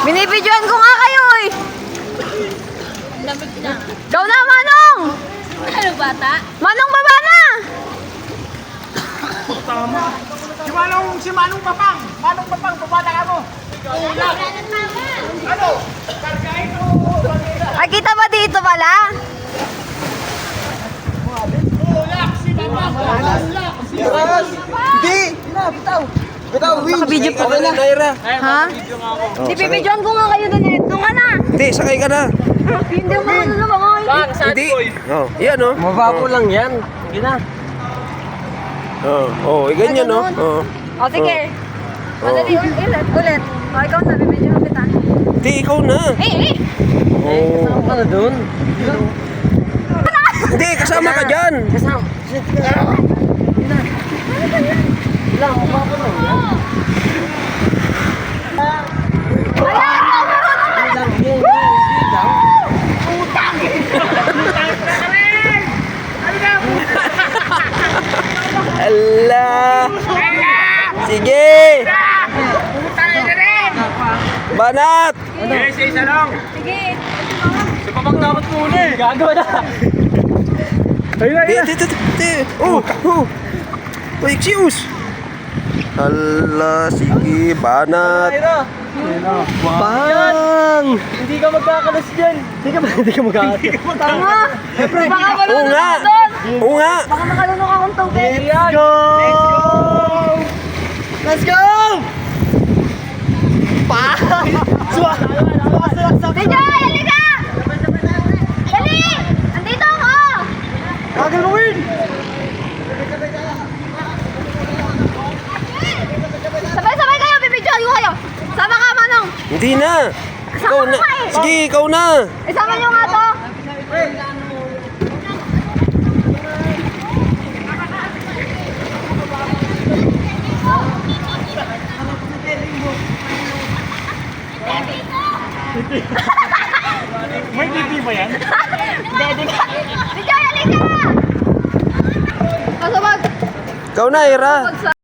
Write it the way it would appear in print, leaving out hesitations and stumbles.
Binibidyoan ko nga kayo eh. Lamig na. Ikaw na, Manong! Ano bata? Manong, baba na! Si Manong Papang! Manong Papang, baba na ka mo! Ano? Kargain o... Ay, kita ba dito pala? Ulak! Si Papang! Ulak! Hindi! Bitaw! Bitaw! Naka-video pa. Okay na, Naira. Ha? Di bibidyoan ko nga kayo doon eh. Doon ka na. Hindi, sakay ka na. Hindi mo ano na mga Hindi. Oh, yan oh. Mabapo lang yan. Sige na. Ganyan oh. Oh. O sige. Madali ulit. O ikaw na, bibidyoan kita. Hindi, ikaw na. Oh. Kasama ka na doon. Hindi, kasama ka dyan. Kasama. Lang, mabapo lang yan. Allah. Sige. Banat. Isa lang. Sige. Si Papang dapat muna eh. Gagawa na. Ayun, Oh, excuse. Allah, sige, banat. Bang! Hindi ka magkakalas dyan. Hindi ka magkakalas. Tama. Baka Oo malunok nga. ako doon. Oo nga. Baka makalunok akong tubig. Let's go! Let's go! Video, halika! Dali! Andito ako! Gagawin! Sabay-sabay kayo, bibidyoan ko kayo. Sama ka, Manong. Hindi na. Ikaw na. Sige, ikaw na. Isama nyo nga to. May TV ba yan? Dede ka. Video, halika! Pasabag. Ikaw na, Ira.